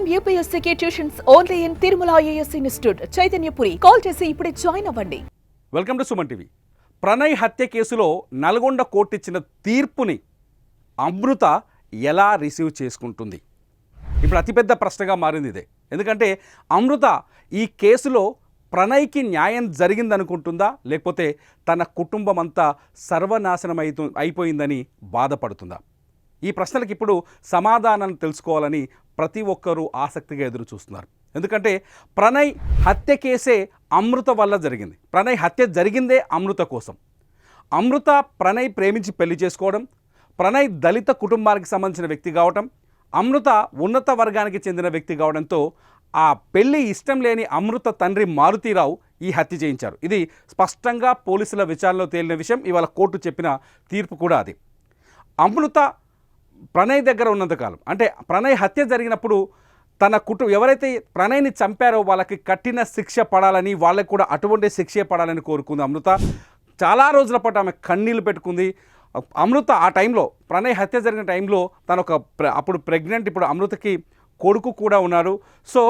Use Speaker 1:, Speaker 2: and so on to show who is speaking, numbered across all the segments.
Speaker 1: IIM UPSC tuitions only in Tirumala IAS institute Chaitanyapuri. Call చేసి ఇప్పుడే join అవ్వండి.
Speaker 2: Welcome to Suman TV. Pranay హత్య కేసులో నల్గొండ కోర్టు ఇచ్చిన తీర్పుని అమృత ఎలా రిసీవ్ చేసుకుంటుంది? ఇప్పుడు అతిపెద్ద ప్రశ్నగా మారింది ఇదే. ఎందుకంటే అమృత ఈ కేసులో ప్రణయ్కి న్యాయం జరిగిందనుకుంటుందా, లేకపోతే తన కుటుంబం అంతా సర్వనాశనం అయిపోయిందని బాధపడుతుందా? ఈ ప్రశ్నలకు ఇప్పుడు సమాధానాన్ని తెలుసుకోవాలని ప్రతి ఒక్కరూ ఆసక్తిగా ఎదురు చూస్తున్నారు. ఎందుకంటే ప్రణయ్ హత్య కేసే అమృత వల్ల జరిగింది. ప్రణయ్ హత్య జరిగిందే అమృత కోసం. అమృత ప్రణయ్ ప్రేమించి పెళ్లి చేసుకోవడం, ప్రణయ్ దళిత కుటుంబానికి సంబంధించిన వ్యక్తి కావటం, అమృత ఉన్నత వర్గానికి చెందిన వ్యక్తి కావడంతో ఆ పెళ్లి ఇష్టం లేని అమృత తండ్రి మారుతీరావు ఈ హత్య చేయించారు. ఇది స్పష్టంగా పోలీసుల విచారణలో తేలిన విషయం. ఇవాళ కోర్టు చెప్పిన తీర్పు కూడా అది. అమృత ప్రణయ్ దగ్గర ఉన్నంతకాలం, అంటే ప్రణయ్ హత్య జరిగినప్పుడు తన ఎవరైతే ప్రణయ్ని చంపారో వాళ్ళకి కఠిన శిక్ష పడాలని, వాళ్ళకి కూడా అటువంటి శిక్షే పడాలని కోరుకుంది అమృత. చాలా రోజుల పాటు ఆమె కన్నీళ్ళు పెట్టుకుంది. అమృత ఆ టైంలో, ప్రణయ్ హత్య జరిగిన టైంలో తను అప్పుడు ప్రెగ్నెంట్, ఇప్పుడు అమృతకి కొడుకు కూడా ఉన్నారు. సో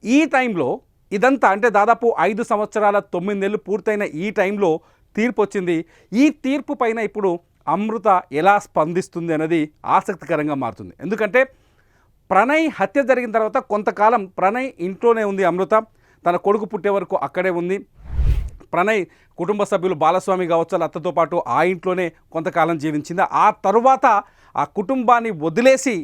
Speaker 2: ఈ టైంలో ఇదంతా, అంటే దాదాపు 5 సంవత్సరాల 9 నెలలు పూర్తయిన ఈ టైంలో తీర్పు వచ్చింది. ఈ తీర్పు పైన ఇప్పుడు అమృత ఎలా స్పందిస్తుంది అనేది ఆసక్తికరంగా మారుతుంది. ఎందుకంటే ప్రణయ్ హత్య జరిగిన తర్వాత కొంతకాలం ప్రణయ్ ఇంట్లోనే ఉంది. అమృత తన కొడుకు పుట్టే వరకు అక్కడే ఉంది. ప్రణయ్ కుటుంబ సభ్యులు బాలస్వామి కావచ్చు, అత్తతో పాటు ఆ ఇంట్లోనే కొంతకాలం జీవించింది. ఆ తరువాత ఆ కుటుంబాన్ని వదిలేసి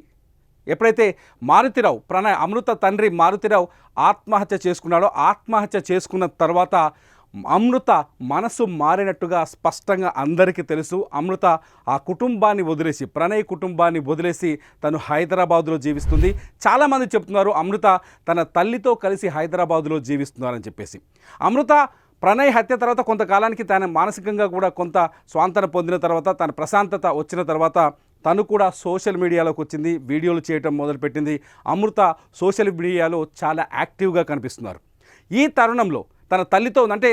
Speaker 2: ఎప్పుడైతే మారుతీరావు, అమృత తండ్రి మారుతీరావు ఆత్మహత్య చేసుకున్నాడో, ఆత్మహత్య చేసుకున్న తర్వాత అమృత మనసు మారినట్టుగా స్పష్టంగా అందరికీ తెలుసు. అమృత ఆ కుటుంబాన్ని వదిలేసి, ప్రణయ్ కుటుంబాన్ని వదిలేసి తను హైదరాబాదులో జీవిస్తుంది. చాలామంది చెప్తున్నారు అమృత తన తల్లితో కలిసి హైదరాబాదులో జీవిస్తున్నారని చెప్పేసి. అమృత ప్రణయ్ హత్య తర్వాత కొంతకాలానికి తన మానసికంగా కూడా కొంత స్వాంతన పొందిన తర్వాత, తన ప్రశాంతత వచ్చిన తర్వాత తను కూడా సోషల్ మీడియాలోకి వచ్చింది, వీడియోలు చేయటం మొదలుపెట్టింది. అమృత సోషల్ మీడియాలో చాలా యాక్టివ్గా కనిపిస్తున్నారు. ఈ తరుణంలో తన తల్లితో, అంటే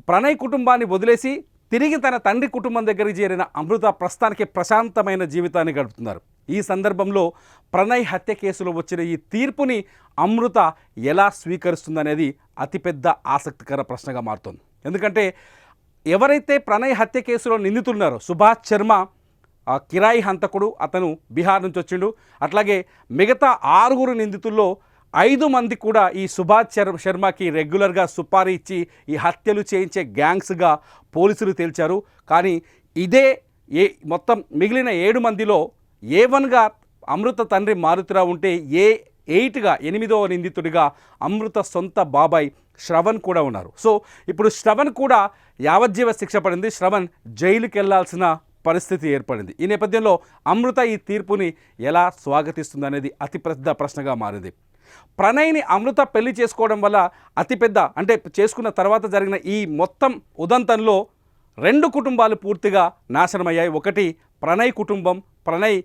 Speaker 2: ప్రణయ్ కుటుంబాన్ని వదిలేసి తిరిగి తన తండ్రి కుటుంబం దగ్గరికి చేరిన అమృత ప్రస్తుతానికి ప్రశాంతమైన జీవితాన్ని గడుపుతున్నారు. ఈ సందర్భంలో ప్రణయ్ హత్య కేసులో వచ్చిన ఈ తీర్పుని అమృత ఎలా స్వీకరిస్తుందనేది అతిపెద్ద ఆసక్తికర ప్రశ్నగా మారుతుంది. ఎందుకంటే ఎవరైతే ప్రణయ్ హత్య కేసులో నిందితున్నారో, సుభాష్ శర్మ కిరాయి హంతకుడు, అతను బీహార్ నుంచి వచ్చిండు. అట్లాగే మిగతా 6 నిందితుల్లో 5 మంది కూడా ఈ సుభాష్ శర్మకి రెగ్యులర్గా సుపారీ ఇచ్చి ఈ హత్యలు చేయించే గ్యాంగ్స్గా పోలీసులు తేల్చారు. కానీ ఇదే మొత్తం మిగిలిన 7 మందిలో A1గా అమృత తండ్రి మారుతీరావు ఉంటే A8గా 8వ నిందితుడిగా అమృత సొంత బాబాయ్ శ్రవణ్ కూడా ఉన్నారు. సో ఇప్పుడు శ్రవణ్ కూడా యావజ్జీవ శిక్ష పడింది. శ్రవణ్ జైలుకి వెళ్లాల్సిన పరిస్థితి ఏర్పడింది. ఈ నేపథ్యంలో అమృత ఈ తీర్పుని ఎలా స్వాగతిస్తుందనేది అతిపెద్ద ప్రశ్నగా మారింది. ప్రణయ్ని అమృత పెళ్లి చేసుకోవడం వల్ల అతిపెద్ద, అంటే చేసుకున్న తర్వాత జరిగిన ఈ మొత్తం ఉదంతంలో 2 కుటుంబాలు పూర్తిగా నాశనమయ్యాయి. ఒకటి ప్రణయ్ కుటుంబం, ప్రణయ్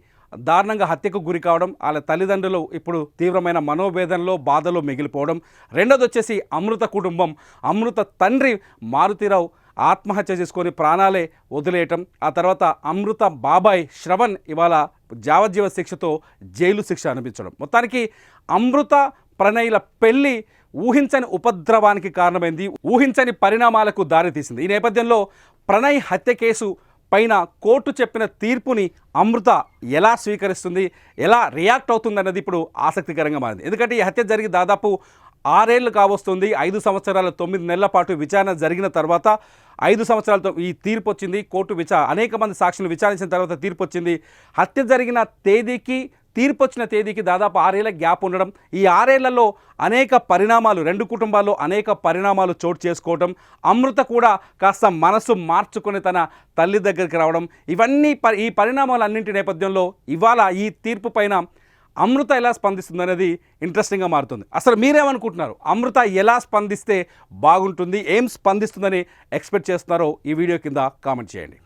Speaker 2: దారుణంగా హత్యకు గురి కావడం, వాళ్ళ తల్లిదండ్రులు ఇప్పుడు తీవ్రమైన మనోవేదనలో, బాధలో మిగిలిపోవడం. రెండోది వచ్చేసి అమృత కుటుంబం, అమృత తండ్రి మారుతీరావు ఆత్మహత్య చేసుకొని ప్రాణాలే వదిలేయటం. ఆ తర్వాత అమృత బాబాయ్ శ్రవణ్ ఇవాళ యావజ్జీవ శిక్షతో జైలు శిక్ష అనిపించడం. మొత్తానికి అమృత ప్రణయ్ల పెళ్లి ఊహించని ఉపద్రవానికి కారణమైంది, ఊహించని పరిణామాలకు దారితీసింది. ఈ నేపథ్యంలో ప్రణయ్ హత్య కేసు పైన కోర్టు చెప్పిన తీర్పుని అమృత ఎలా స్వీకరిస్తుంది, ఎలా రియాక్ట్ అవుతుంది అన్నది ఇప్పుడు ఆసక్తికరంగా మారింది. ఎందుకంటే ఈ హత్య జరిగి దాదాపు 6 ఏళ్ళు కావస్తుంది. 5 సంవత్సరాల 9 నెలల పాటు విచారణ జరిగిన తర్వాత 5 సంవత్సరాలతో ఈ తీర్పు వచ్చింది. కోర్టు అనేక మంది సాక్షులు విచారించిన తర్వాత తీర్పు వచ్చింది. హత్య జరిగిన తేదీకి, తీర్పు వచ్చిన తేదీకి దాదాపు 6 ఏళ్ల గ్యాప్ ఉండడం, ఈ 6 ఏళ్లలో అనేక పరిణామాలు, 2 కుటుంబాల్లో అనేక పరిణామాలు చోటు చేసుకోవడం, అమృత కూడా కాస్త మనసు మార్చుకొని తన తల్లి దగ్గరికి రావడం, ఇవన్నీ ఈ పరిణామాలన్నింటి నేపథ్యంలో ఇవాళ ఈ తీర్పు పైన అమృత ఎలా స్పందిస్తుంది అనేది ఇంట్రెస్టింగ్గా మారుతుంది. అసలు మీరేమనుకుంటున్నారు? అమృత ఎలా స్పందిస్తే బాగుంటుంది, ఏం స్పందిస్తుందని ఎక్స్పెక్ట్ చేస్తున్నారో ఈ వీడియో కింద కామెంట్ చేయండి.